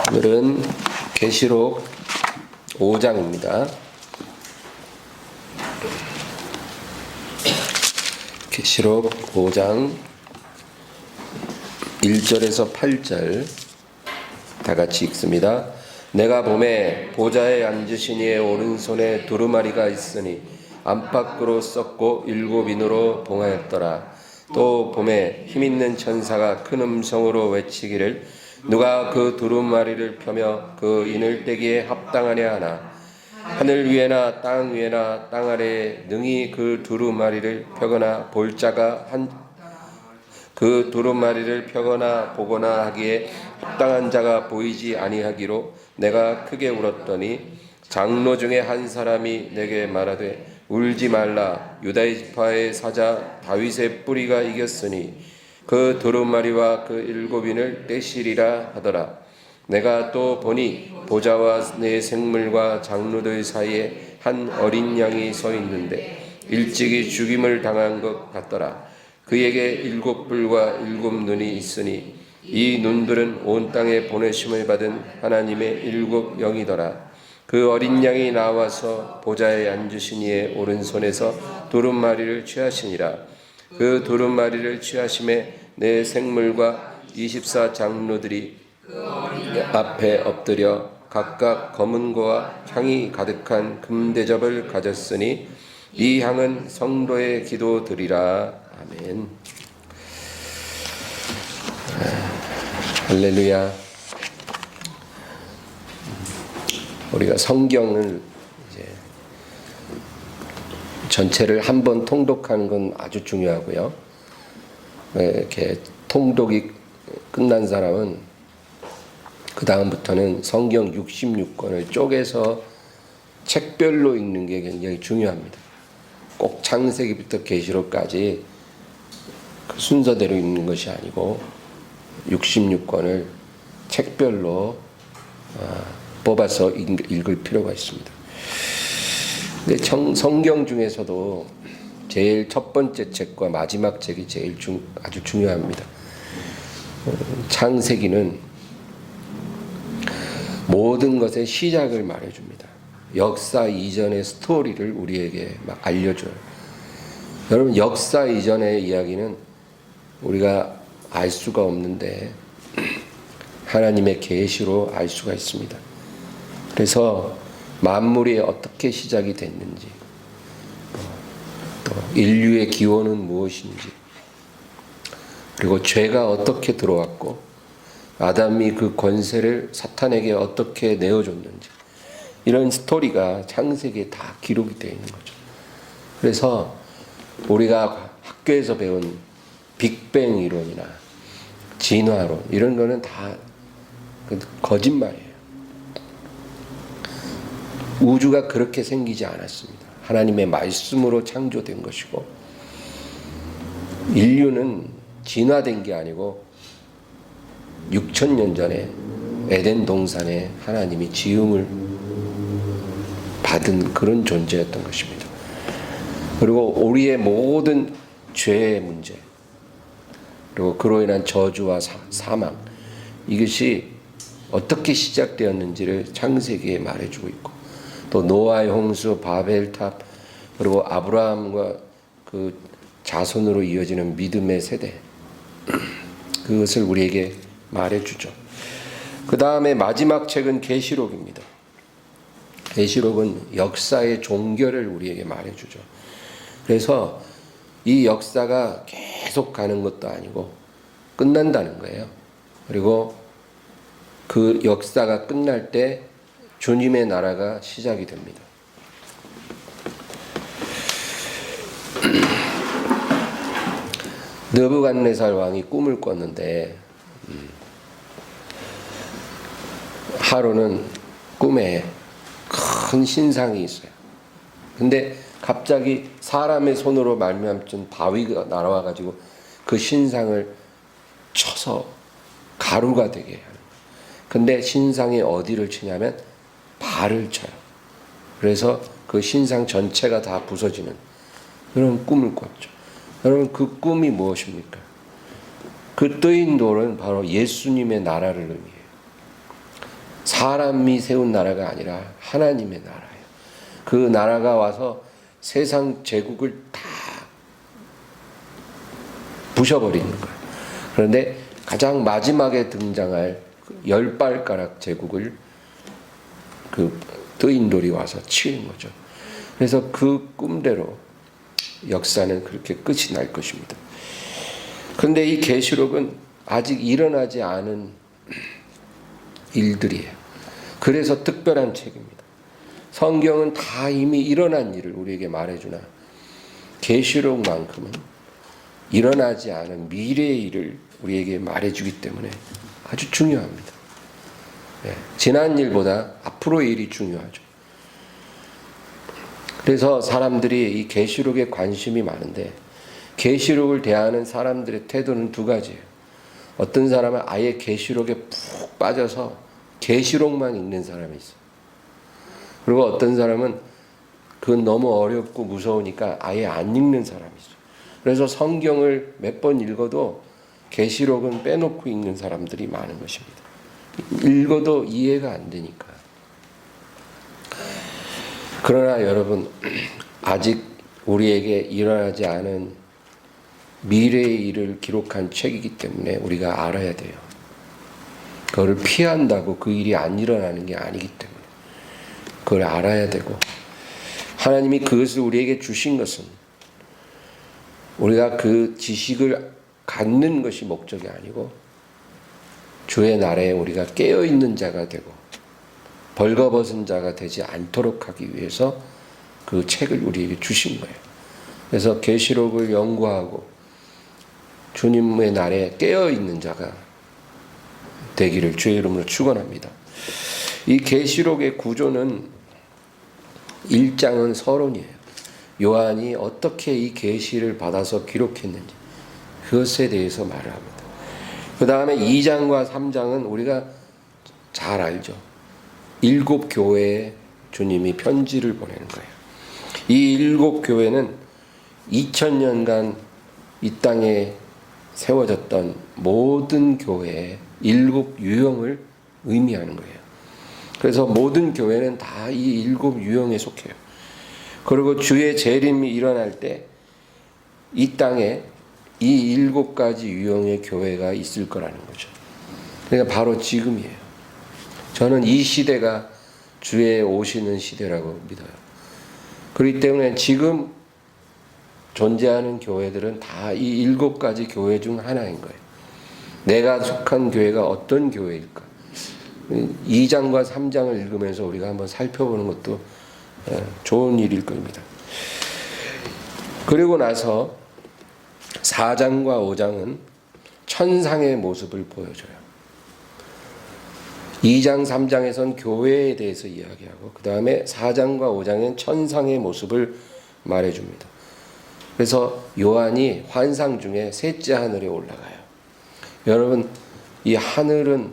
오늘은 계시록 5장입니다. 계시록 5장 1절에서 8절 다 같이 읽습니다. 내가 보매 보좌에 앉으신 이의 오른손에 두루마리가 있으니 안팎으로 썩고 7인으로 봉하였더라. 또 보매 힘있는 천사가 큰 음성으로 외치기를 누가 그 두루마리를 펴며 그 인을 떼기에 합당하냐 하나 하늘 위에나 땅 위에나 땅 아래에 능히 그 두루마리를 펴거나 볼 자가 그 두루마리를 펴거나 보거나 하기에 합당한 자가 보이지 아니하기로 내가 크게 울었더니 장로 중에 한 사람이 내게 말하되 울지 말라. 유다의 지파의 사자 다윗의 뿌리가 이겼으니 그 두루마리와 그 7인을 떼시리라 하더라. 내가 또 보니 보좌와 내 생물과 장로들 사이에 한 어린 양이 서 있는데 일찍이 죽임을 당한 것 같더라. 그에게 7뿔과 7눈이 있으니 이 눈들은 온 땅에 보내심을 받은 하나님의 7 영이더라. 그 어린 양이 나와서 보좌에 앉으신 이의 오른손에서 두루마리를 취하시니라. 그 두루마리를 취하심에 내 생물과 24 장로들이 앞에 엎드려 각각 검은 거와 향이 가득한 금대접을 가졌으니 이 향은 성도의 기도드리라. 아멘. 할렐루야. 우리가 성경을 이제 전체를 한번 통독하는 건 아주 중요하고요. 이렇게 통독이 끝난 사람은 그 다음부터는 성경 66권을 쪼개서 책별로 읽는 게 굉장히 중요합니다. 꼭 창세기부터 계시록까지 그 순서대로 읽는 것이 아니고 66권을 책별로 뽑아서 읽을 필요가 있습니다. 근데 성경 중에서도 제일 첫 번째 책과 마지막 책이 제일 아주 중요합니다. 창세기는 모든 것의 시작을 말해줍니다. 역사 이전의 스토리를 우리에게 막 알려줘요. 여러분, 역사 이전의 이야기는 우리가 알 수가 없는데 하나님의 계시로 알 수가 있습니다. 그래서 만물이 어떻게 시작이 됐는지, 또 인류의 기원은 무엇인지, 그리고 죄가 어떻게 들어왔고 아담이 그 권세를 사탄에게 어떻게 내어줬는지, 이런 스토리가 창세기에 다 기록이 되어 있는 거죠. 그래서 우리가 학교에서 배운 빅뱅 이론이나 진화론, 이런 거는 다 거짓말이에요. 우주가 그렇게 생기지 않았습니다. 하나님의 말씀으로 창조된 것이고, 인류는 진화된 게 아니고 6,000년 전에 에덴 동산에 하나님이 지음을 받은 그런 존재였던 것입니다. 그리고 우리의 모든 죄의 문제, 그리고 그로 인한 저주와 사망, 이것이 어떻게 시작되었는지를 창세기에 말해주고 있고, 또 노아의 홍수, 바벨탑, 그리고 아브라함과 그 자손으로 이어지는 믿음의 세대, 그것을 우리에게 말해주죠. 그 다음에 마지막 책은 계시록입니다. 계시록은 역사의 종결을 우리에게 말해주죠. 그래서 이 역사가 계속 가는 것도 아니고 끝난다는 거예요. 그리고 그 역사가 끝날 때 주님의 나라가 시작이 됩니다. 느부갓네살 왕이 꿈을 꿨는데 하루는 꿈에 큰 신상이 있어요. 근데 갑자기 사람의 손으로 말미암은 바위가 날아와가지고 그 신상을 쳐서 가루가 되게 해요. 근데 신상이 어디를 치냐면 발을 쳐요. 그래서 그 신상 전체가 다 부서지는 그런 꿈을 꿨죠. 여러분, 그 꿈이 무엇입니까? 그 뜨인 돌은 바로 예수님의 나라를 의미해요. 사람이 세운 나라가 아니라 하나님의 나라예요. 그 나라가 와서 세상 제국을 다 부셔버리는 거예요. 그런데 가장 마지막에 등장할 10발가락 제국을 그 뜨인돌이 와서 치는 거죠. 그래서 그 꿈대로 역사는 그렇게 끝이 날 것입니다. 그런데 이 계시록은 아직 일어나지 않은 일들이에요. 그래서 특별한 책입니다. 성경은 다 이미 일어난 일을 우리에게 말해주나 계시록만큼은 일어나지 않은 미래의 일을 우리에게 말해주기 때문에 아주 중요합니다. 지난 일보다 앞으로의 일이 중요하죠. 그래서 사람들이 이 계시록에 관심이 많은데 계시록을 대하는 사람들의 태도는 두 가지예요. 어떤 사람은 아예 계시록에 푹 빠져서 계시록만 읽는 사람이 있어요. 그리고 어떤 사람은 그건 너무 어렵고 무서우니까 아예 안 읽는 사람이 있어요. 그래서 성경을 몇 번 읽어도 계시록은 빼놓고 읽는 사람들이 많은 것입니다. 읽어도 이해가 안 되니까. 그러나 여러분, 아직 우리에게 일어나지 않은 미래의 일을 기록한 책이기 때문에 우리가 알아야 돼요. 그걸 피한다고 그 일이 안 일어나는 게 아니기 때문에 그걸 알아야 되고, 하나님이 그것을 우리에게 주신 것은 우리가 그 지식을 갖는 것이 목적이 아니고 주의 날에 우리가 깨어있는 자가 되고 벌거벗은 자가 되지 않도록 하기 위해서 그 책을 우리에게 주신 거예요. 그래서 계시록을 연구하고 주님의 날에 깨어있는 자가 되기를 주의 이름으로 축원합니다. 이 계시록의 구조는 1장은 서론이에요. 요한이 어떻게 이 계시를 받아서 기록했는지 그것에 대해서 말을 합니다. 그 다음에 2장과 3장은 우리가 잘 알죠. 7 교회에 주님이 편지를 보내는 거예요. 이 7 교회는 2000년간 이 땅에 세워졌던 모든 교회의 7 유형을 의미하는 거예요. 그래서 모든 교회는 다 이 7 유형에 속해요. 그리고 주의 재림이 일어날 때 이 땅에 이 7가지 유형의 교회가 있을 거라는 거죠. 그러니까 바로 지금이에요. 저는 이 시대가 주의 오시는 시대라고 믿어요. 그렇기 때문에 지금 존재하는 교회들은 다 이 7가지 교회 중 하나인 거예요. 내가 속한 교회가 어떤 교회일까? 2장과 3장을 읽으면서 우리가 한번 살펴보는 것도 좋은 일일 겁니다. 그리고 나서 4장과 5장은 천상의 모습을 보여줘요. 2장, 3장에선 교회에 대해서 이야기하고 그 다음에 4장과 5장엔 천상의 모습을 말해줍니다. 그래서 요한이 환상 중에 셋째 하늘에 올라가요. 여러분, 이 하늘은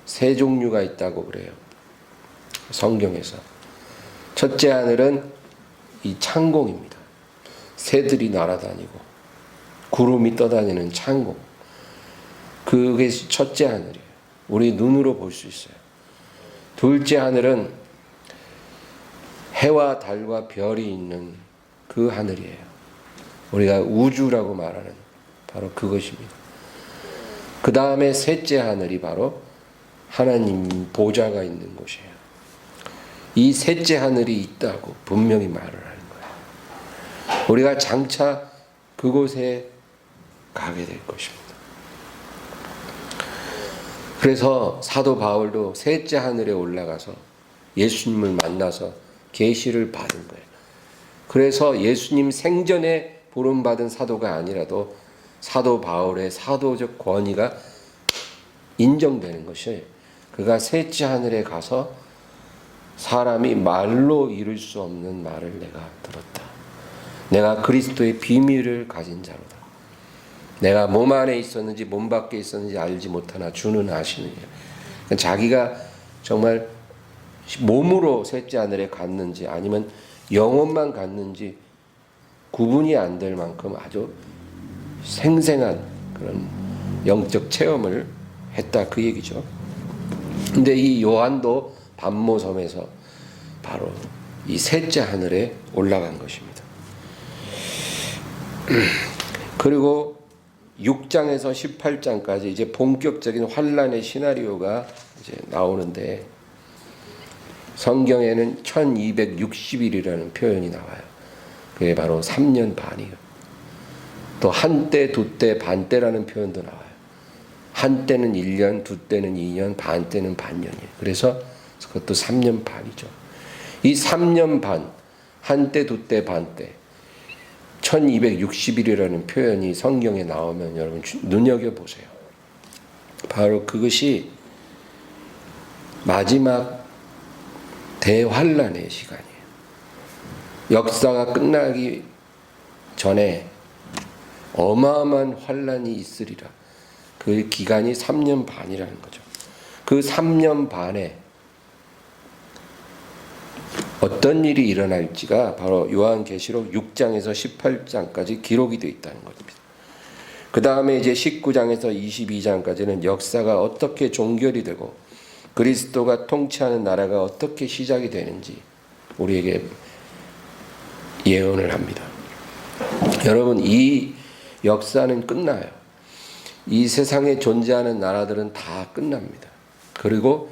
세 종류가 있다고 그래요. 성경에서. 첫째 하늘은 이 창공입니다. 새들이 날아다니고 구름이 떠다니는 창공. 그게 첫째 하늘이에요. 우리 눈으로 볼 수 있어요. 둘째 하늘은 해와 달과 별이 있는 그 하늘이에요. 우리가 우주라고 말하는 바로 그것입니다. 그 다음에 셋째 하늘이 바로 하나님 보좌가 있는 곳이에요. 이 셋째 하늘이 있다고 분명히 말을 하는 거예요. 우리가 장차 그곳에 가게 될 것입니다. 그래서 사도 바울도 셋째 하늘에 올라가서 예수님을 만나서 계시를 받은 거예요. 그래서 예수님 생전에 부름받은 사도가 아니라도 사도 바울의 사도적 권위가 인정되는 것이 그가 셋째 하늘에 가서 사람이 말로 이룰 수 없는 말을 내가 들었다. 내가 그리스도의 비밀을 가진 자로다. 내가 몸 안에 있었는지 몸 밖에 있었는지 알지 못하나 주는 아시느니라. 자기가 정말 몸으로 셋째 하늘에 갔는지 아니면 영혼만 갔는지 구분이 안 될 만큼 아주 생생한 그런 영적 체험을 했다 그 얘기죠. 근데 이 요한도 반모섬에서 바로 이 셋째 하늘에 올라간 것입니다. 그리고 6장에서 18장까지 이제 본격적인 환란의 시나리오가 이제 나오는데, 성경에는 1260일이라는 표현이 나와요. 그게 바로 3년 반이에요. 또 한때, 두때, 반때라는 표현도 나와요. 한때는 1년, 두때는 2년, 반때는 반년이에요. 그래서 그것도 3년 반이죠. 이 3년 반, 한때, 두때, 반때, 1260일이라는 표현이 성경에 나오면 여러분 눈여겨보세요. 바로 그것이 마지막 대환란의 시간이에요. 역사가 끝나기 전에 어마어마한 환란이 있으리라. 그 기간이 3년 반이라는 거죠. 그 3년 반에 어떤 일이 일어날지가 바로 요한계시록 6장에서 18장까지 기록이 되어 있다는 것입니다. 그 다음에 이제 19장에서 22장까지는 역사가 어떻게 종결이 되고 그리스도가 통치하는 나라가 어떻게 시작이 되는지 우리에게 예언을 합니다. 여러분, 이 역사는 끝나요. 이 세상에 존재하는 나라들은 다 끝납니다. 그리고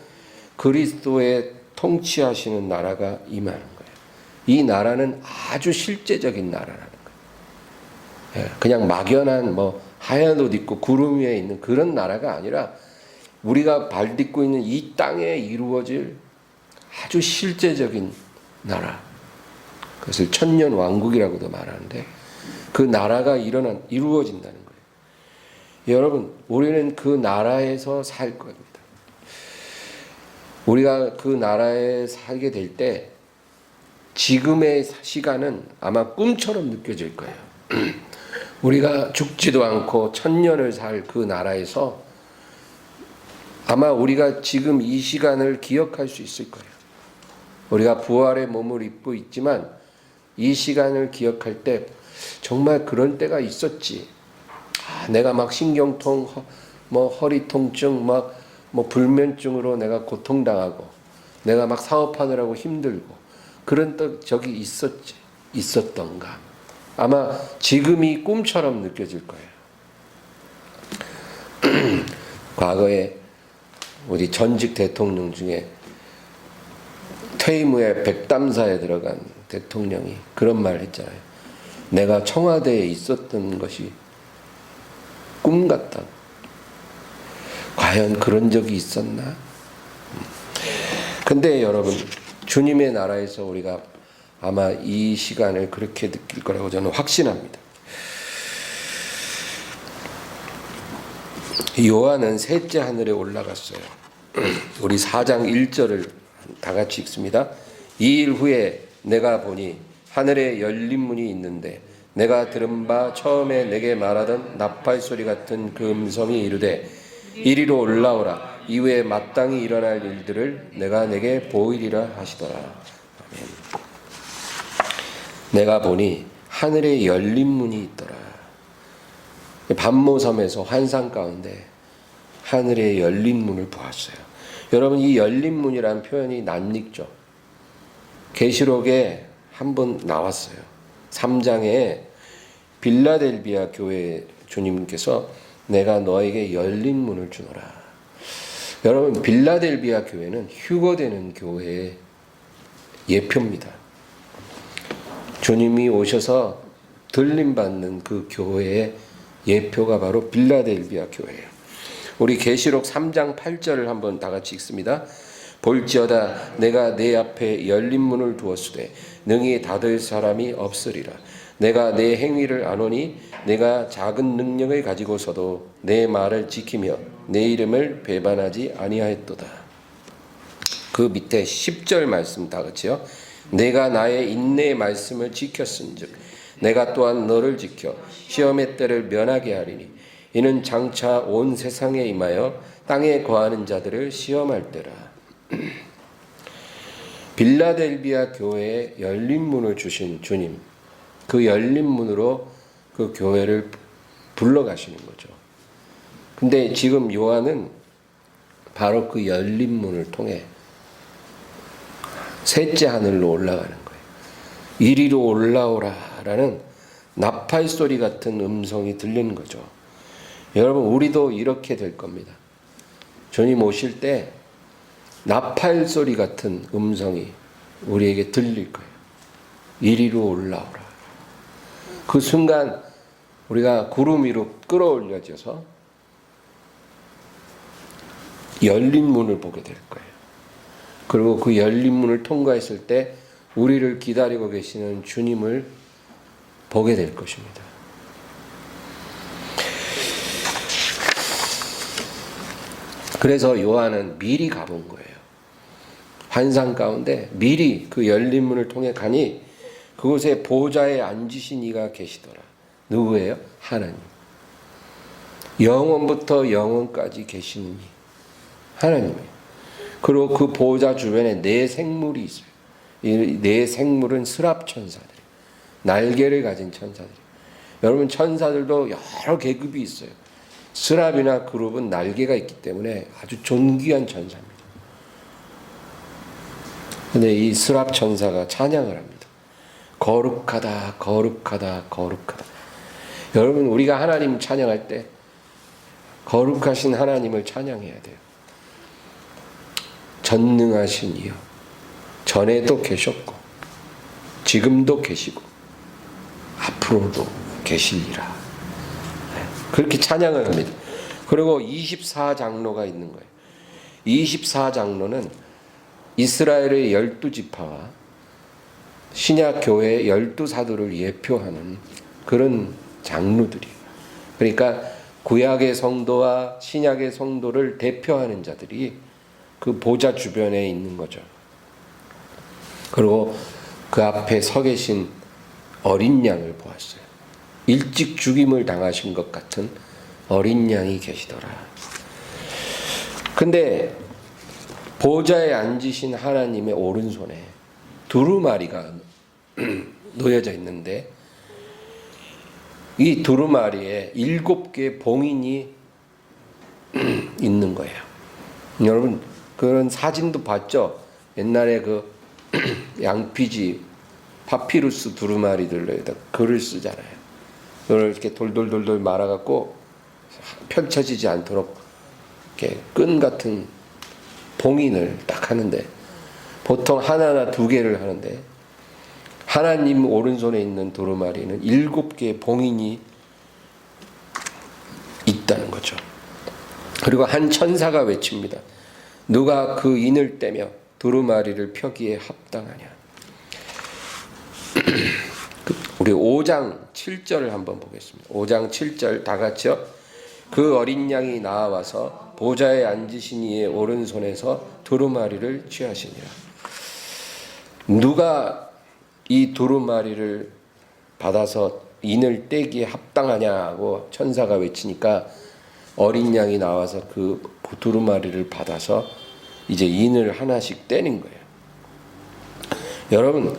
그리스도의 통치하시는 나라가 임하는 거예요. 이 나라는 아주 실제적인 나라라는 거예요. 그냥 막연한 하얀 옷 입고 구름 위에 있는 그런 나라가 아니라 우리가 발 딛고 있는 이 땅에 이루어질 아주 실제적인 나라. 그것을 천년 왕국이라고도 말하는데 그 나라가 이루어진다는 거예요. 여러분, 우리는 그 나라에서 살 겁니다. 우리가 그 나라에 살게 될 때 지금의 시간은 아마 꿈처럼 느껴질 거예요. 우리가 죽지도 않고 천년을 살 그 나라에서 아마 우리가 지금 이 시간을 기억할 수 있을 거예요. 우리가 부활의 몸을 입고 있지만 이 시간을 기억할 때 정말 그런 때가 있었지. 내가 막 신경통, 허리 통증, 불면증으로 내가 고통당하고 내가 막 사업하느라고 힘들고 그런 적이 있었던가. 아마 지금이 꿈처럼 느껴질 거예요. 과거에 우리 전직 대통령 중에 퇴임 후에 백담사에 들어간 대통령이 그런 말 했잖아요. 내가 청와대에 있었던 것이 꿈 같다. 과연 그런 적이 있었나? 근데 여러분, 주님의 나라에서 우리가 아마 이 시간을 그렇게 느낄 거라고 저는 확신합니다. 요한은 셋째 하늘에 올라갔어요. 우리 4장 1절을 다 같이 읽습니다. 이 일 후에 내가 보니 하늘에 열린 문이 있는데 내가 들은 바 처음에 내게 말하던 나팔소리 같은 그 음성이 이르되 이리로 올라오라. 이후에 마땅히 일어날 일들을 내가 내게 보이리라 하시더라. 아멘. 내가 보니 하늘에 열린 문이 있더라. 반모섬에서 환상 가운데 하늘에 열린 문을 보았어요. 여러분, 이 열린 문이라는 표현이 낯익죠. 계시록에 한번 나왔어요. 3장에 빌라델비아 교회 주님께서 내가 너에게 열린 문을 주노라. 여러분, 빌라델비아 교회는 휴거되는 교회의 예표입니다. 주님이 오셔서 들림받는 그 교회의 예표가 바로 빌라델비아 교회예요. 우리 계시록 3장 8절을 한번 다 같이 읽습니다. 볼지어다 내가 내 앞에 열린 문을 두었으되 능히 닫을 사람이 없으리라. 내가 내 행위를 아노니 내가 작은 능력을 가지고서도 내 말을 지키며 내 이름을 배반하지 아니하였도다. 그 밑에 10절 말씀 다 같이요. 내가 나의 인내의 말씀을 지켰은즉 내가 또한 너를 지켜 시험의 때를 면하게 하리니 이는 장차 온 세상에 임하여 땅에 거하는 자들을 시험할 때라. 빌라델비아 교회에 열린 문을 주신 주님, 그 열린 문으로 그 교회를 불러가시는 거죠. 근데 지금 요한은 바로 그 열린 문을 통해 셋째 하늘로 올라가는 거예요. 이리로 올라오라라는 나팔 소리 같은 음성이 들리는 거죠. 여러분, 우리도 이렇게 될 겁니다. 주님 오실 때 나팔 소리 같은 음성이 우리에게 들릴 거예요. 이리로 올라오라. 그 순간 우리가 구름 위로 끌어올려져서 열린 문을 보게 될 거예요. 그리고 그 열린 문을 통과했을 때 우리를 기다리고 계시는 주님을 보게 될 것입니다. 그래서 요한은 미리 가본 거예요. 환상 가운데 미리 그 열린 문을 통해 가니 그곳에 보좌에 앉으신 이가 계시더라. 누구예요? 하나님. 영원부터 영원까지 계시는 이 하나님이에요. 그리고 그 보좌 주변에 네 생물이 있어요. 이 네 생물은 스랍 천사들, 날개를 가진 천사들. 여러분, 천사들도 여러 계급이 있어요. 스랍이나 그룹은 날개가 있기 때문에 아주 존귀한 천사입니다. 근데 이 스랍 천사가 찬양을 합니다. 거룩하다, 거룩하다, 거룩하다. 여러분, 우리가 하나님 찬양할 때 거룩하신 하나님을 찬양해야 돼요. 전능하신 이요, 전에도 계셨고 지금도 계시고 앞으로도 계시리라. 그렇게 찬양을 합니다. 그리고 24장로가 있는 거예요. 24장로는 이스라엘의 12지파와 신약 교회의 12사도를 예표하는 그런 장로들이에요. 그러니까 구약의 성도와 신약의 성도를 대표하는 자들이 그 보좌 주변에 있는 거죠. 그리고 그 앞에 서 계신 어린 양을 보았어요. 일찍 죽임을 당하신 것 같은 어린 양이 계시더라. 근데 보좌에 앉으신 하나님의 오른손에 두루마리가 놓여져 있는데 이 두루마리에 7개의 봉인이 있는 거예요. 여러분, 그런 사진도 봤죠? 옛날에 그 양피지 파피루스 두루마리들로 글을 쓰잖아요. 그걸 이렇게 돌돌돌돌 말아갖고 펼쳐지지 않도록 이렇게 끈 같은 봉인을 딱 하는데 보통 하나나 2개를 하는데 하나님 오른손에 있는 두루마리는 7개의 봉인이 있다는 거죠. 그리고 한 천사가 외칩니다. 누가 그 인을 떼며 두루마리를 펴기에 합당하냐. 우리 5장 7절을 한번 보겠습니다. 5장 7절 다 같이요. 그 어린 양이 나와서 보좌에 앉으신 이의 오른손에서 두루마리를 취하시니라. 누가 이 두루마리를 받아서 인을 떼기에 합당하냐고 천사가 외치니까 어린 양이 나와서 그 두루마리를 받아서 이제 인을 하나씩 떼는 거예요. 여러분,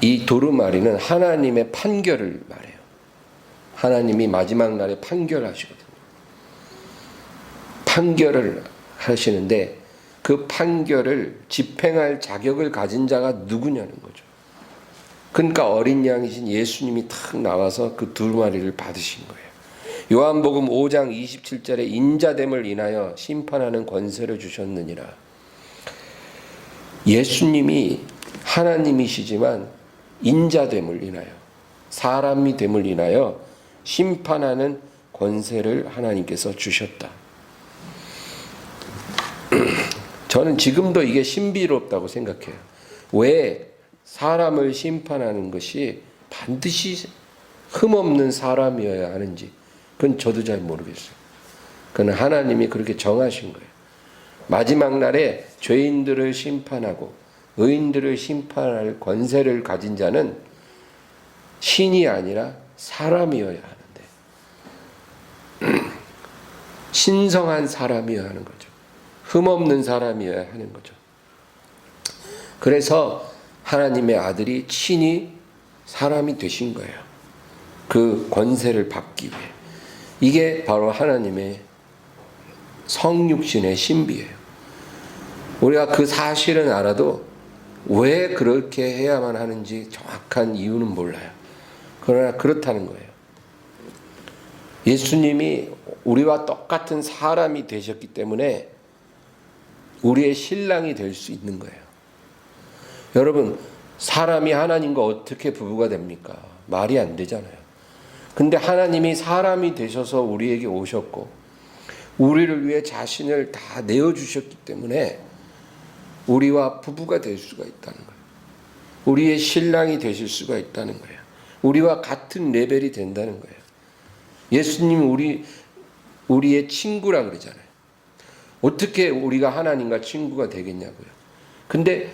이 두루마리는 하나님의 판결을 말해요. 하나님이 마지막 날에 판결하시거든요. 판결을 하시는데 그 판결을 집행할 자격을 가진 자가 누구냐는 거죠. 그러니까 어린 양이신 예수님이 탁 나와서 그 두루마리를 받으신 거예요. 요한복음 5장 27절에 인자됨을 인하여 심판하는 권세를 주셨느니라. 예수님이 하나님이시지만 인자됨을 인하여, 사람이 됨을 인하여 심판하는 권세를 하나님께서 주셨다. 저는 지금도 이게 신비롭다고 생각해요. 왜 사람을 심판하는 것이 반드시 흠없는 사람이어야 하는지 그건 저도 잘 모르겠어요. 그건 하나님이 그렇게 정하신 거예요. 마지막 날에 죄인들을 심판하고 의인들을 심판할 권세를 가진 자는 신이 아니라 사람이어야 하는데 신성한 사람이어야 하는 거죠. 흠없는 사람이어야 하는 거죠. 그래서 하나님의 아들이 친히 사람이 되신 거예요. 그 권세를 받기 위해. 이게 바로 하나님의 성육신의 신비예요. 우리가 그 사실은 알아도 왜 그렇게 해야만 하는지 정확한 이유는 몰라요. 그러나 그렇다는 거예요. 예수님이 우리와 똑같은 사람이 되셨기 때문에 우리의 신랑이 될 수 있는 거예요. 여러분, 사람이 하나님과 어떻게 부부가 됩니까? 말이 안 되잖아요. 근데 하나님이 사람이 되셔서 우리에게 오셨고 우리를 위해 자신을 다 내어주셨기 때문에 우리와 부부가 될 수가 있다는 거예요. 우리의 신랑이 되실 수가 있다는 거예요. 우리와 같은 레벨이 된다는 거예요. 예수님은 우리의 친구라 그러잖아요. 어떻게 우리가 하나님과 친구가 되겠냐고요. 근데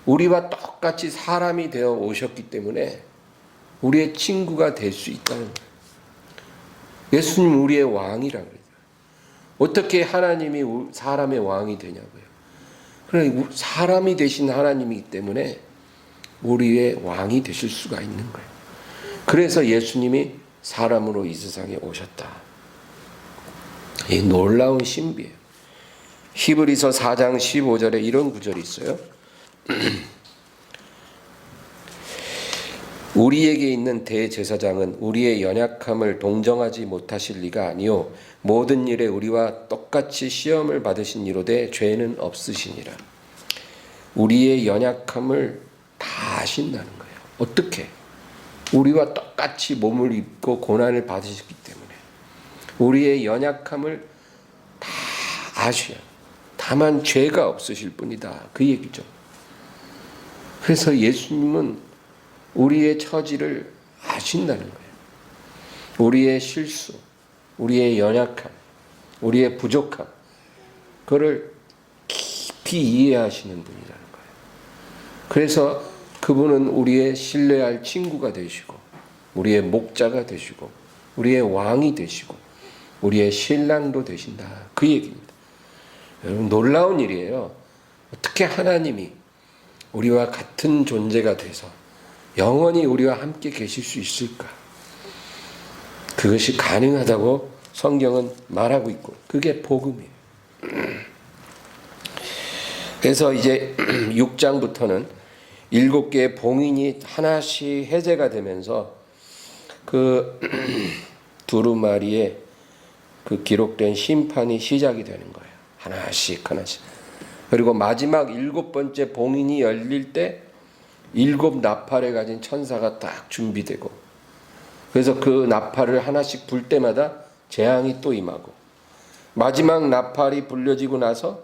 우리와 똑같이 사람이 되어 오셨기 때문에 우리의 친구가 될 수 있다는 거예요. 예수님 우리의 왕이라 그래요. 어떻게 하나님이 사람의 왕이 되냐고요. 그러니까 사람이 되신 하나님이기 때문에 우리의 왕이 되실 수가 있는 거예요. 그래서 예수님이 사람으로 이 세상에 오셨다. 이 놀라운 신비예요. 히브리서 4장 15절에 이런 구절이 있어요. 우리에게 있는 대제사장은 우리의 연약함을 동정하지 못하실 리가 아니요 모든 일에 우리와 똑같이 시험을 받으신 이로되 죄는 없으시니라. 우리의 연약함을 다 아신다는 거예요. 어떻게? 우리와 똑같이 몸을 입고 고난을 받으셨기 때문에 우리의 연약함을 다 아셔요. 다만 죄가 없으실 뿐이다. 그 얘기죠. 그래서 예수님은 우리의 처지를 아신다는 거예요. 우리의 실수, 우리의 연약함, 우리의 부족함, 그거를 깊이 이해하시는 분이라는 거예요. 그래서 그분은 우리의 신뢰할 친구가 되시고 우리의 목자가 되시고 우리의 왕이 되시고 우리의 신랑도 되신다. 그 얘기입니다. 여러분, 놀라운 일이에요. 어떻게 하나님이 우리와 같은 존재가 돼서 영원히 우리와 함께 계실 수 있을까? 그것이 가능하다고 성경은 말하고 있고 그게 복음이에요. 그래서 이제 6장부터는 7개의 봉인이 하나씩 해제가 되면서 그 두루마리에 그 기록된 심판이 시작이 되는 거예요. 하나씩. 그리고 마지막 7번째 봉인이 열릴 때 7 나팔을 가진 천사가 딱 준비되고, 그래서 그 나팔을 하나씩 불 때마다 재앙이 또 임하고, 마지막 나팔이 불려지고 나서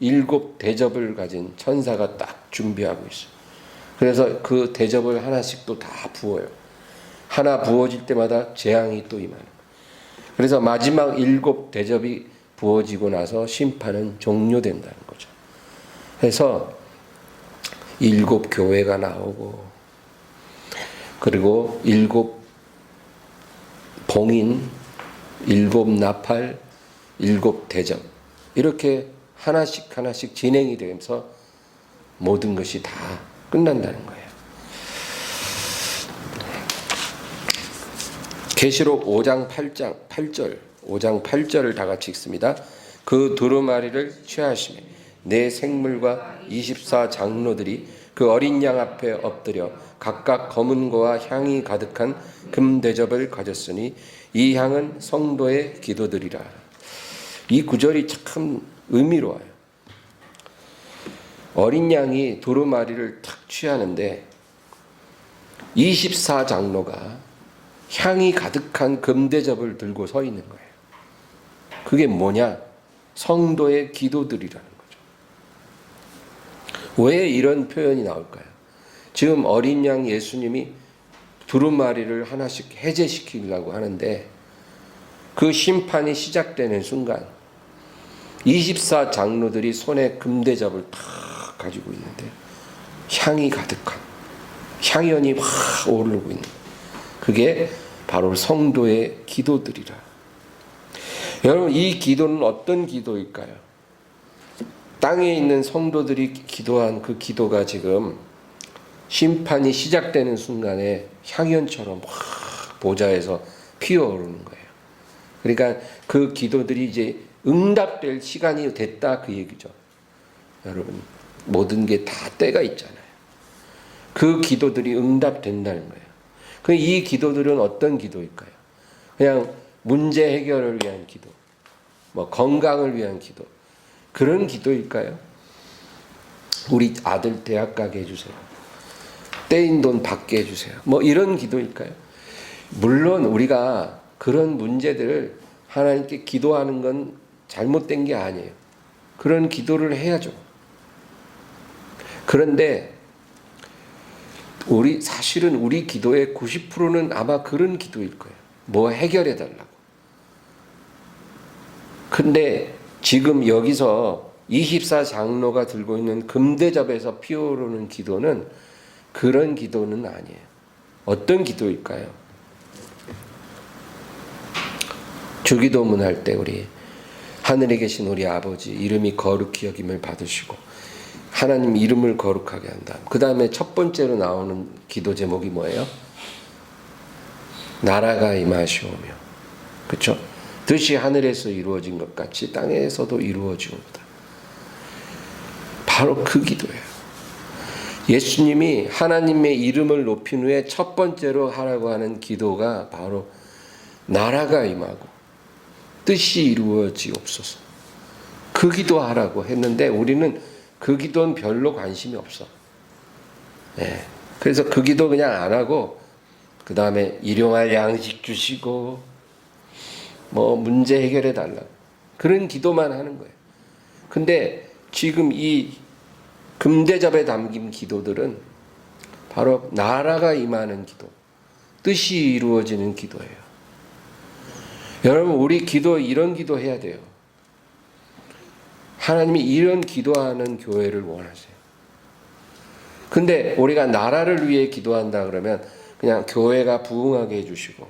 7 대접을 가진 천사가 딱 준비하고 있어요. 그래서 그 대접을 하나씩 또 다 부어요. 하나 부어질 때마다 재앙이 또 임하는 거예요. 그래서 마지막 7 대접이 부어지고 나서 심판은 종료된다는 거죠. 그래서 7 교회가 나오고, 그리고 7 봉인, 7 나팔, 7 대접, 이렇게 하나씩 진행이 되면서 모든 것이 다 끝난다는 거예요. 계시록 5장 8절, 5장 8절을 다 같이 읽습니다. 그 두루마리를 취하시매 내 생물과 24 장로들이 그 어린 양 앞에 엎드려 각각 검은 거와 향이 가득한 금 대접을 가졌으니 이 향은 성도의 기도들이라. 이 구절이 참 의미로워요. 어린 양이 두루마리를 탁 취하는데 24 장로가 향이 가득한 금대접을 들고 서 있는 거예요. 그게 뭐냐? 성도의 기도들이라는 거죠. 왜 이런 표현이 나올까요? 지금 어린 양 예수님이 두루마리를 하나씩 해제시키려고 하는데 그 심판이 시작되는 순간 24 장로들이 손에 금대접을 탁 가지고 있는데 향이 가득한, 향연이 막 오르고 있는, 그게 바로 성도의 기도들이라. 여러분, 이 기도는 어떤 기도일까요? 땅에 있는 성도들이 기도한 그 기도가 지금 심판이 시작되는 순간에 향연처럼 확 보좌에서 피어오르는 거예요. 그러니까 그 기도들이 이제 응답될 시간이 됐다 그 얘기죠. 여러분, 모든 게 다 때가 있잖아요. 그 기도들이 응답된다는 거예요. 그 이 기도들은 어떤 기도일까요? 그냥 문제 해결을 위한 기도, 뭐 건강을 위한 기도, 그런 기도일까요? 우리 아들 대학 가게 해주세요. 떼인 돈 받게 해주세요. 뭐 이런 기도일까요? 물론 우리가 그런 문제들을 하나님께 기도하는 건 잘못된 게 아니에요. 그런 기도를 해야죠. 그런데 사실은 우리 기도의 90%는 아마 그런 기도일 거예요. 뭐 해결해 달라고. 근데 지금 여기서 24장로가 들고 있는 금대접에서 피어오르는 기도는 그런 기도는 아니에요. 어떤 기도일까요? 주기도문 할 때 우리 하늘에 계신 우리 아버지 이름이 거룩히 여김을 받으시고 하나님 이름을 거룩하게 한다. 그 다음에 첫 번째로 나오는 기도 제목이 뭐예요? 나라가 임하시오며, 그렇죠? 뜻이 하늘에서 이루어진 것 같이 땅에서도 이루어지옵니다. 바로 그 기도예요. 예수님이 하나님의 이름을 높인 후에 첫 번째로 하라고 하는 기도가 바로 나라가 임하고 뜻이 이루어지옵소서. 그 기도하라고 했는데 우리는 그 기도는 별로 관심이 없어. 예. 그래서 그 기도 그냥 안 하고 그 다음에 일용할 양식 주시고 뭐 문제 해결해 달라고 그런 기도만 하는 거예요. 근데 지금 이 금대접에 담긴 기도들은 바로 나라가 임하는 기도, 뜻이 이루어지는 기도예요. 여러분, 우리 기도 이런 기도 해야 돼요. 하나님이 이런 기도하는 교회를 원하세요. 근데 우리가 나라를 위해 기도한다 그러면 그냥 교회가 부흥하게 해주시고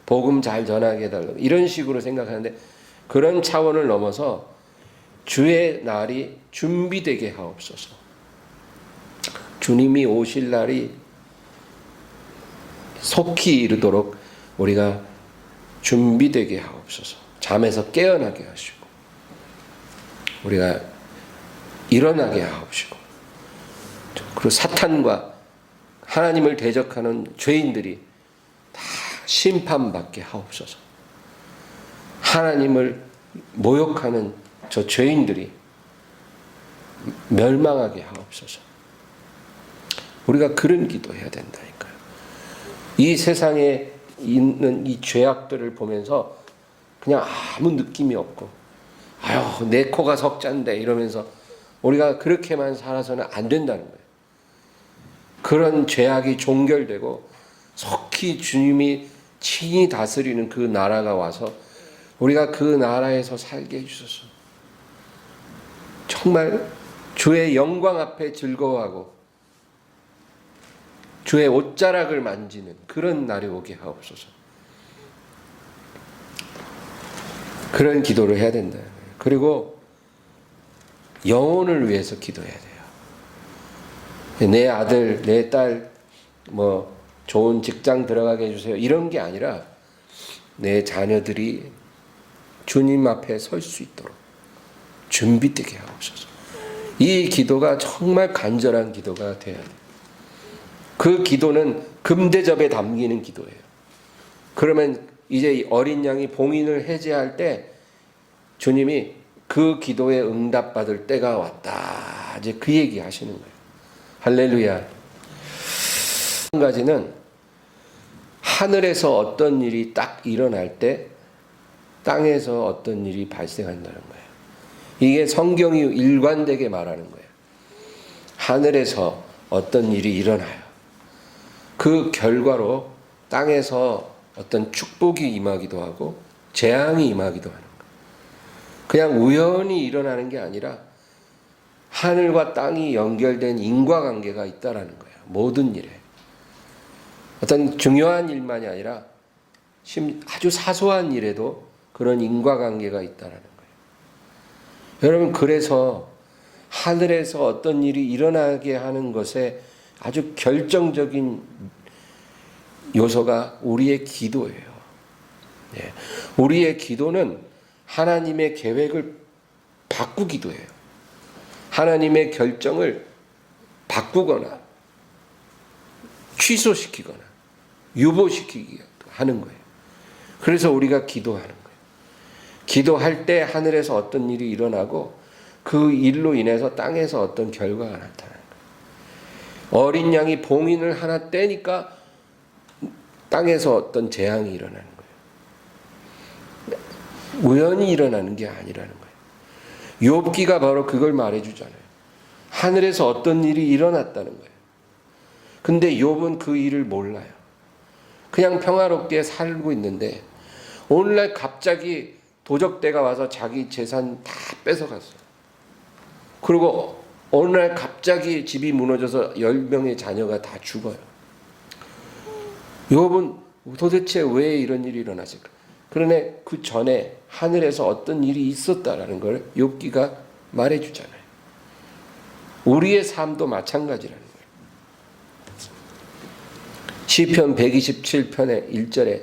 복음 잘 전하게 해달라고 이런 식으로 생각하는데 그런 차원을 넘어서 주의 날이 준비되게 하옵소서. 주님이 오실 날이 속히 이르도록 우리가 준비되게 하옵소서. 잠에서 깨어나게 하시고 우리가 일어나게 하옵시고 그리고 사탄과 하나님을 대적하는 죄인들이 다 심판받게 하옵소서. 하나님을 모욕하는 저 죄인들이 멸망하게 하옵소서. 우리가 그런 기도해야 된다니까요. 이 세상에 있는 이 죄악들을 보면서 그냥 아무 느낌이 없고 아유 내 코가 석잔데 이러면서 우리가 그렇게만 살아서는 안 된다는 거예요. 그런 죄악이 종결되고 속히 주님이 친히 다스리는 그 나라가 와서 우리가 그 나라에서 살게 해주소서. 정말 주의 영광 앞에 즐거워하고 주의 옷자락을 만지는 그런 날이 오게 하옵소서. 그런 기도를 해야 된다. 그리고 영혼을 위해서 기도해야 돼요. 내 아들, 내 딸, 뭐 좋은 직장 들어가게 해주세요. 이런 게 아니라 내 자녀들이 주님 앞에 설 수 있도록 준비되게 하옵소서. 이 기도가 정말 간절한 기도가 돼야 돼요. 그 기도는 금대접에 담기는 기도예요. 그러면 이제 어린 양이 봉인을 해제할 때 주님이 그 기도에 응답받을 때가 왔다. 이제 그 얘기 하시는 거예요. 할렐루야. 한 가지는 하늘에서 어떤 일이 딱 일어날 때 땅에서 어떤 일이 발생한다는 거예요. 이게 성경이 일관되게 말하는 거예요. 하늘에서 어떤 일이 일어나요. 그 결과로 땅에서 어떤 축복이 임하기도 하고 재앙이 임하기도 하는 거예요. 그냥 우연히 일어나는 게 아니라 하늘과 땅이 연결된 인과관계가 있다라는 거예요. 모든 일에. 어떤 중요한 일만이 아니라 아주 사소한 일에도 그런 인과관계가 있다라는 거예요. 여러분, 그래서 하늘에서 어떤 일이 일어나게 하는 것에 아주 결정적인 요소가 우리의 기도예요. 우리의 기도는 하나님의 계획을 바꾸기도 해요. 하나님의 결정을 바꾸거나 취소시키거나 유보시키기도 하는 거예요. 그래서 우리가 기도하는 거예요. 기도할 때 하늘에서 어떤 일이 일어나고 그 일로 인해서 땅에서 어떤 결과가 나타나는 거예요. 어린 양이 봉인을 하나 떼니까 땅에서 어떤 재앙이 일어나는 거예요. 우연히 일어나는 게 아니라는 거예요. 욥기가 바로 그걸 말해주잖아요. 하늘에서 어떤 일이 일어났다는 거예요. 근데 욥은 그 일을 몰라요. 그냥 평화롭게 살고 있는데 오늘날 갑자기 도적대가 와서 자기 재산 다 뺏어갔어요. 그리고 어느 날 갑자기 집이 무너져서 10명의 자녀가 다 죽어요. 욥은 도대체 왜 이런 일이 일어났을까? 그러네 그 전에 하늘에서 어떤 일이 있었다라는 걸 욥기가 말해주잖아요. 우리의 삶도 마찬가지라는 거예요. 시편 127편의 1절에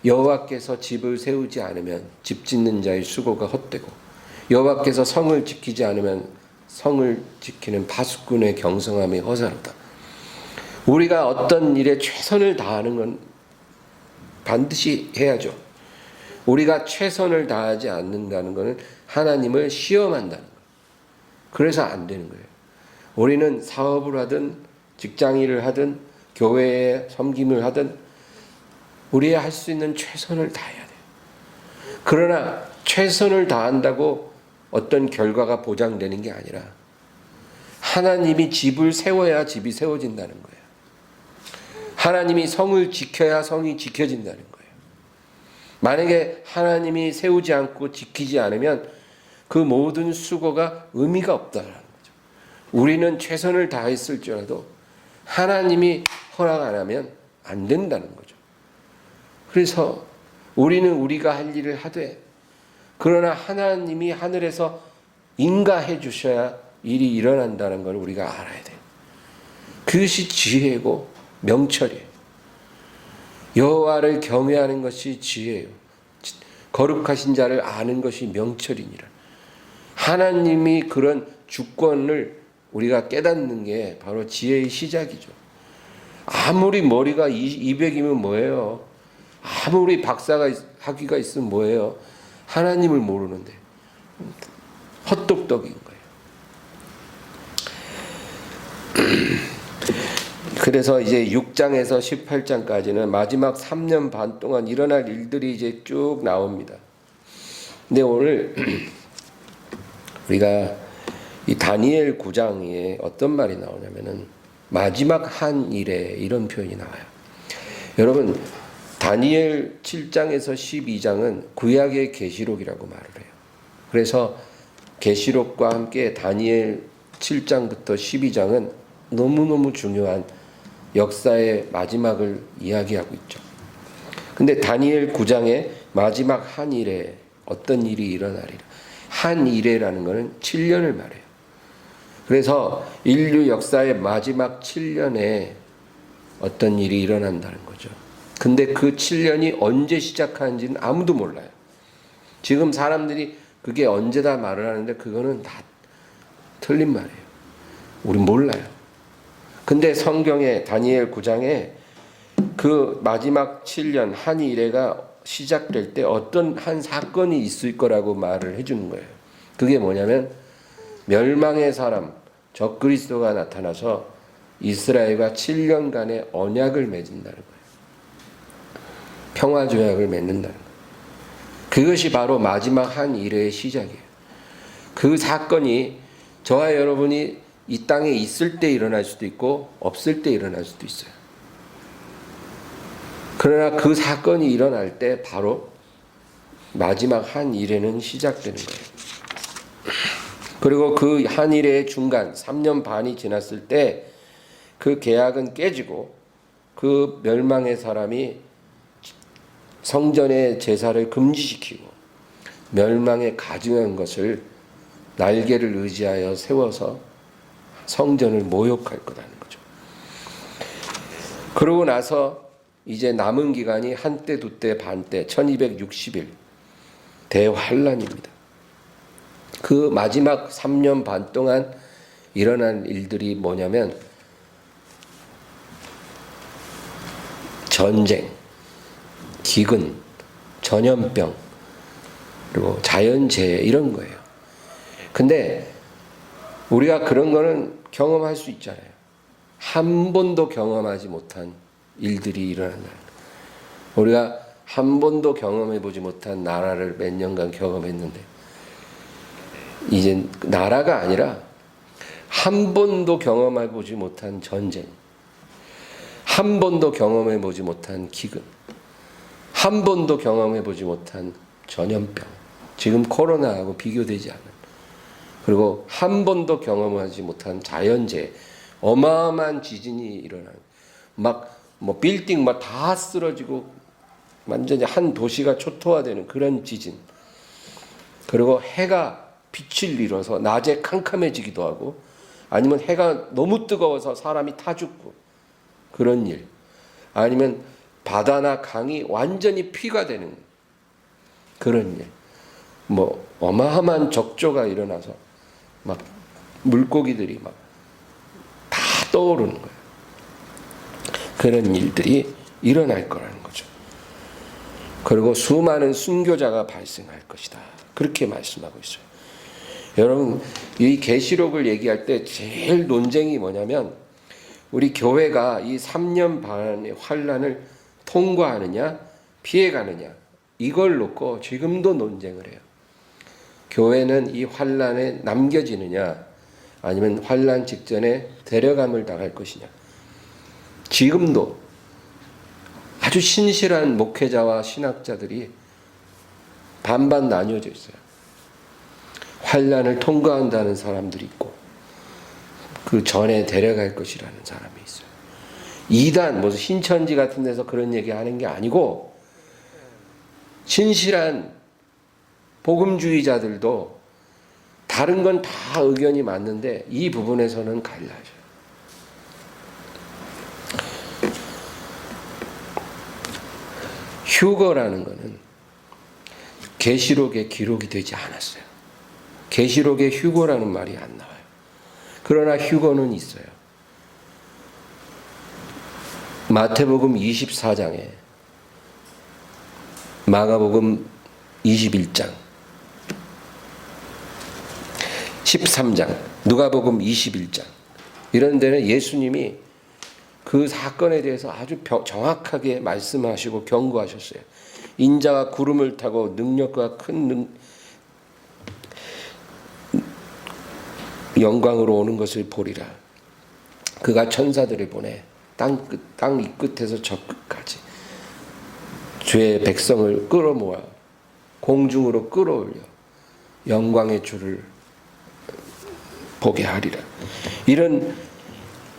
여호와께서 집을 세우지 않으면 집 짓는 자의 수고가 헛되고 여호와께서 성을 지키지 않으면 성을 지키는 파수꾼의 경성함이 허사로다. 우리가 어떤 일에 최선을 다하는 건 반드시 해야죠. 우리가 최선을 다하지 않는다는 것은 하나님을 시험한다는 거예요. 그래서 안 되는 거예요. 우리는 사업을 하든 직장일을 하든 교회에 섬김을 하든 우리의 할 수 있는 최선을 다해야 돼요. 그러나 최선을 다한다고 어떤 결과가 보장되는 게 아니라 하나님이 집을 세워야 집이 세워진다는 거예요. 하나님이 성을 지켜야 성이 지켜진다는 거예요. 만약에 하나님이 세우지 않고 지키지 않으면 그 모든 수고가 의미가 없다는 거죠. 우리는 최선을 다했을지라도 하나님이 허락 안 하면 안 된다는 거죠. 그래서 우리는 우리가 할 일을 하되 그러나 하나님이 하늘에서 인가해 주셔야 일이 일어난다는 걸 우리가 알아야 돼요. 그것이 지혜고 명철이에요. 여호와를 경외하는 것이 지혜예요. 거룩하신 자를 아는 것이 명철이니라. 하나님이 그런 주권을 우리가 깨닫는 게 바로 지혜의 시작이죠. 아무리 머리가 200이면 뭐예요? 아무리 박사가 학위가 있으면 뭐예요? 하나님을 모르는데 헛똑똑인 거예요. 그래서 이제 6장에서 18장까지는 마지막 3년 반 동안 일어날 일들이 이제 쭉 나옵니다. 근데 오늘 우리가 이 다니엘 9장에 어떤 말이 나오냐면은 마지막 한 일에 이런 표현이 나와요. 여러분 다니엘 7장에서 12장은 구약의 계시록이라고 말을 해요. 그래서 계시록과 함께 다니엘 7장부터 12장은 너무너무 중요한 역사의 마지막을 이야기하고 있죠. 근데 다니엘 9장의 마지막 한 일에 어떤 일이 일어나리라. 한 일에라는 것은 7년을 말해요. 그래서 인류 역사의 마지막 7년에 어떤 일이 일어난다는 거죠. 근데 그 7년이 언제 시작하는지는 아무도 몰라요. 지금 사람들이 그게 언제다 말을 하는데 그거는 다 틀린 말이에요. 우린 몰라요. 근데 성경에 다니엘 9장에 그 마지막 7년 한 일회가 시작될 때 어떤 한 사건이 있을 거라고 말을 해주는 거예요. 그게 뭐냐면 멸망의 사람 적그리스도가 나타나서 이스라엘과 7년간의 언약을 맺는다는 거예요. 평화조약을 맺는다는 거예요. 그것이 바로 마지막 한 일회의 시작이에요. 그 사건이 저와 여러분이 이 땅에 있을 때 일어날 수도 있고 없을 때 일어날 수도 있어요. 그러나 그 사건이 일어날 때 바로 마지막 한 일회는 시작되는 거예요. 그리고 그 한 일회의 중간 3년 반이 지났을 때 그 계약은 깨지고 그 멸망의 사람이 성전의 제사를 금지시키고 멸망에 가증한 것을 날개를 의지하여 세워서 성전을 모욕할 거라는 거죠. 그러고 나서 이제 남은 기간이 한때, 두때, 반때, 1260일. 대환란입니다. 그 마지막 3년 반 동안 일어난 일들이 뭐냐면 전쟁, 기근, 전염병, 그리고 자연재해 이런 거예요. 근데 우리가 그런 거는 경험할 수 있잖아요. 한 번도 경험하지 못한 일들이 일어난다. 우리가 한 번도 경험해 보지 못한 나라를 몇 년간 경험했는데 이제 나라가 아니라 한 번도 경험해 보지 못한 전쟁, 한 번도 경험해 보지 못한 기근, 한 번도 경험해 보지 못한 전염병, 지금 코로나하고 비교되지 않은, 그리고 한 번도 경험하지 못한 자연재해, 어마어마한 지진이 일어나는, 막 뭐 빌딩 막 다 쓰러지고 완전히 한 도시가 초토화되는 그런 지진, 그리고 해가 빛을 잃어서 낮에 캄캄해지기도 하고, 아니면 해가 너무 뜨거워서 사람이 타 죽고 그런 일, 아니면 바다나 강이 완전히 피가 되는 그런 일, 뭐 어마어마한 적조가 일어나서 막 물고기들이 막 다 떠오르는 거예요. 그런 일들이 일어날 거라는 거죠. 그리고 수많은 순교자가 발생할 것이다. 그렇게 말씀하고 있어요. 여러분, 이 계시록을 얘기할 때 제일 논쟁이 뭐냐면 우리 교회가 이 3년 반의 환란을 통과하느냐 피해가느냐, 이걸 놓고 지금도 논쟁을 해요. 교회는 이 환란에 남겨지느냐 아니면 환란 직전에 데려감을 당할 것이냐. 지금도 아주 신실한 목회자와 신학자들이 반반 나뉘어져 있어요. 환란을 통과한다는 사람들이 있고 그 전에 데려갈 것이라는 사람이 있어요. 이단 무슨 신천지 같은 데서 그런 얘기하는 게 아니고 신실한 복음주의자들도 다른 건 다 의견이 맞는데 이 부분에서는 갈라져요. 휴거라는 것은 계시록에 기록이 되지 않았어요. 계시록에 휴거라는 말이 안 나와요. 그러나 휴거는 있어요. 마태복음 24장에, 마가복음 21장, 13장, 누가복음 21장 이런 데는 예수님이 그 사건에 대해서 아주 정확하게 말씀하시고 경고하셨어요. 인자가 구름을 타고 능력과 큰 영광으로 오는 것을 보리라. 그가 천사들을 보내 땅 이 끝에서 저 끝까지 주의 백성을 끌어모아 공중으로 끌어올려 영광의 주를 보게 하리라. 이런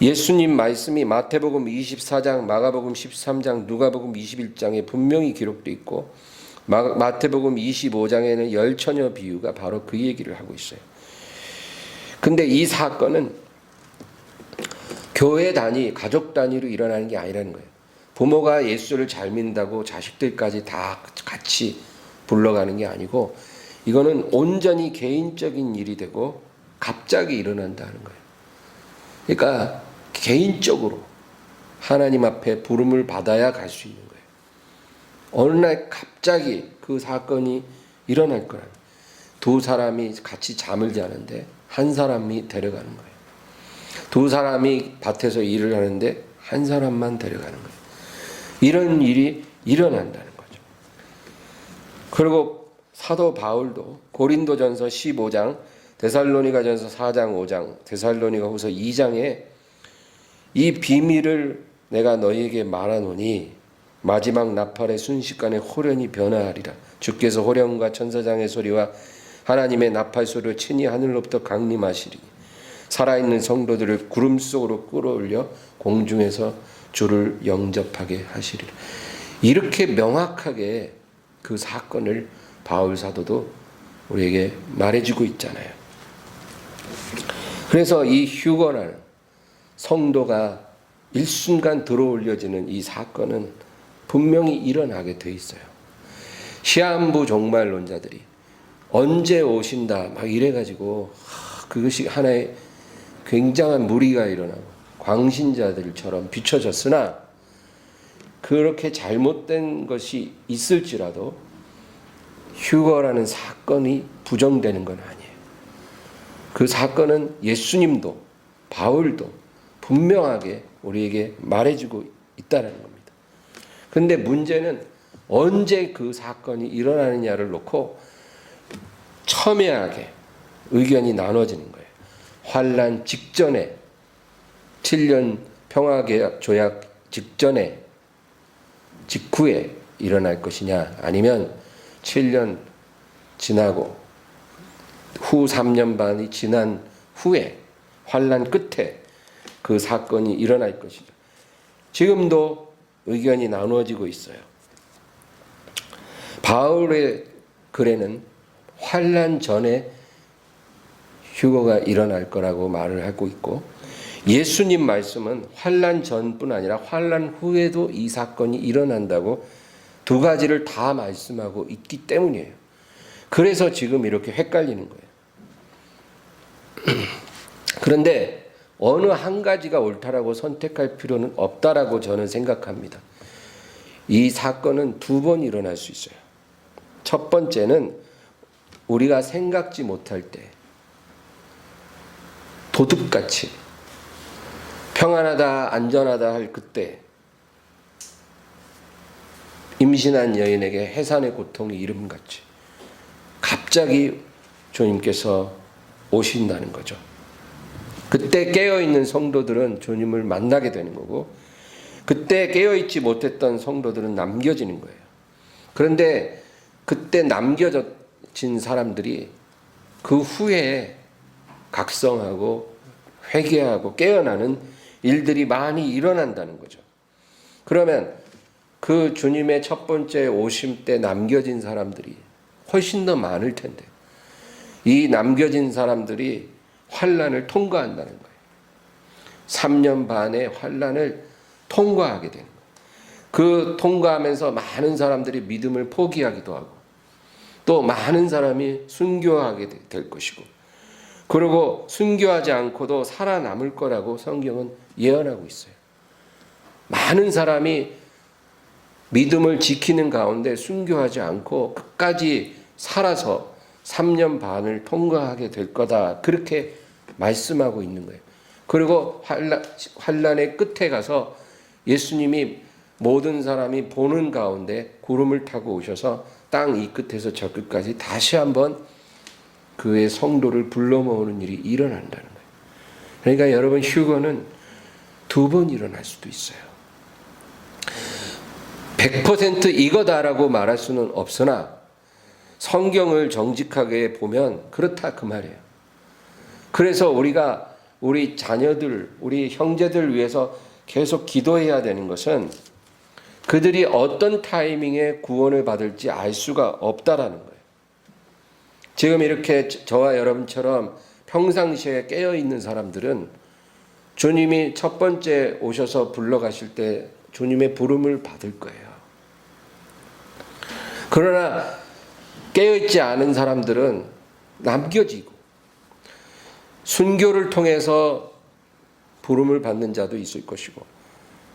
예수님 말씀이 마태복음 24장, 마가복음 13장, 누가복음 21장에 분명히 기록되어 있고 마태복음 25장에는 열처녀 비유가 바로 그 얘기를 하고 있어요. 근데 이 사건은 교회 단위, 가족 단위로 일어나는 게 아니라는 거예요. 부모가 예수를 잘 믿는다고 자식들까지 다 같이 불러가는 게 아니고 이거는 온전히 개인적인 일이 되고 갑자기 일어난다는 거예요. 그러니까 개인적으로 하나님 앞에 부름을 받아야 갈 수 있는 거예요. 어느 날 갑자기 그 사건이 일어날 거라는, 두 사람이 같이 잠을 자는데 한 사람이 데려가는 거예요. 두 사람이 밭에서 일을 하는데 한 사람만 데려가는 거예요. 이런 일이 일어난다는 거죠. 그리고 사도 바울도 고린도전서 15장, 데살로니가전서 4장 5장, 데살로니가후서 2장에 이 비밀을 내가 너희에게 말하노니 마지막 나팔의 순식간에 호련히 변화하리라. 주께서 호련과 천사장의 소리와 하나님의 나팔 소리를 친히 하늘로부터 강림하시리니 살아있는 성도들을 구름 속으로 끌어올려 공중에서 주를 영접하게 하시리라. 이렇게 명확하게 그 사건을 바울 사도도 우리에게 말해주고 있잖아요. 그래서 이 휴거라는 성도가 일순간 들어올려지는 이 사건은 분명히 일어나게 돼 있어요. 시한부 종말론자들이 언제 오신다 막 이래가지고 그것이 하나의 굉장한 무리가 일어나고 광신자들처럼 비춰졌으나 그렇게 잘못된 것이 있을지라도 휴거라는 사건이 부정되는 건 아니에요. 그 사건은 예수님도 바울도 분명하게 우리에게 말해주고 있다는 겁니다. 그런데 문제는 언제 그 사건이 일어나느냐를 놓고 첨예하게 의견이 나눠지는 거예요. 환난 직전에 7년 평화계약 조약 직전에 직후에 일어날 것이냐 아니면 7년 지나고 후 3년 반이 지난 후에 환난 끝에 그 사건이 일어날 것이죠. 지금도 의견이 나누어지고 있어요. 바울의 글에는 환난 전에 휴거가 일어날 거라고 말을 하고 있고 예수님 말씀은 환난 전뿐 아니라 환난 후에도 이 사건이 일어난다고 두 가지를 다 말씀하고 있기 때문이에요. 그래서 지금 이렇게 헷갈리는 거예요. 그런데 어느 한 가지가 옳다라고 선택할 필요는 없다라고 저는 생각합니다. 이 사건은 두 번 일어날 수 있어요. 첫 번째는 우리가 생각지 못할 때 도둑같이 평안하다 안전하다 할 그때 임신한 여인에게 해산의 고통이 이름같이 갑자기 주님께서 오신다는 거죠. 그때 깨어있는 성도들은 주님을 만나게 되는 거고 그때 깨어있지 못했던 성도들은 남겨지는 거예요. 그런데 그때 남겨진 사람들이 그 후에 각성하고 회개하고 깨어나는 일들이 많이 일어난다는 거죠. 그러면 그 주님의 첫 번째 오심 때 남겨진 사람들이 훨씬 더 많을 텐데 이 남겨진 사람들이 환난을 통과한다는 거예요. 3년 반의 환난을 통과하게 되는 거예요. 그 통과하면서 많은 사람들이 믿음을 포기하기도 하고 또 많은 사람이 순교하게 될 것이고 그리고 순교하지 않고도 살아남을 거라고 성경은 예언하고 있어요. 많은 사람이 믿음을 지키는 가운데 순교하지 않고 끝까지 살아서 3년 반을 통과하게 될 거다. 그렇게 말씀하고 있는 거예요. 그리고 환난의 끝에 가서 예수님이 모든 사람이 보는 가운데 구름을 타고 오셔서 땅 이 끝에서 저 끝까지 다시 한번 그의 성도를 불러 모으는 일이 일어난다는 거예요. 그러니까 여러분 휴거는 두 번 일어날 수도 있어요. 100% 이거다라고 말할 수는 없으나 성경을 정직하게 보면 그렇다 그 말이에요. 그래서 우리가 우리 자녀들, 우리 형제들 위해서 계속 기도해야 되는 것은 그들이 어떤 타이밍에 구원을 받을지 알 수가 없다라는 거예요. 지금 이렇게 저와 여러분처럼 평상시에 깨어있는 사람들은 주님이 첫 번째 오셔서 불러가실 때 주님의 부름을 받을 거예요. 그러나 깨어있지 않은 사람들은 남겨지고 순교를 통해서 부름을 받는 자도 있을 것이고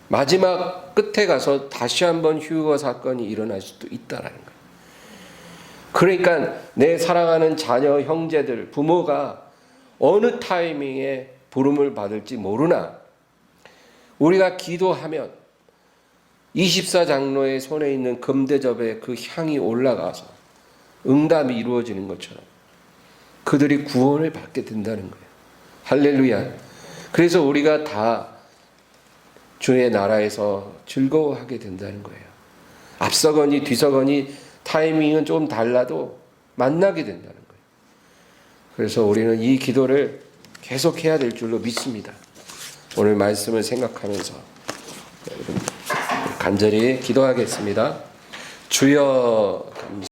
마지막 끝에 가서 다시 한번 휴거 사건이 일어날 수도 있다라는 거예요. 그러니까 내 사랑하는 자녀, 형제들, 부모가 어느 타이밍에 부름을 받을지 모르나 우리가 기도하면 24장로의 손에 있는 금대접에 그 향이 올라가서 응답이 이루어지는 것처럼 그들이 구원을 받게 된다는 거예요. 할렐루야. 그래서 우리가 다 주의 나라에서 즐거워하게 된다는 거예요. 앞서거니 뒤서거니 타이밍은 좀 달라도 만나게 된다는 거예요. 그래서 우리는 이 기도를 계속해야 될 줄로 믿습니다. 오늘 말씀을 생각하면서 간절히 기도하겠습니다. 주여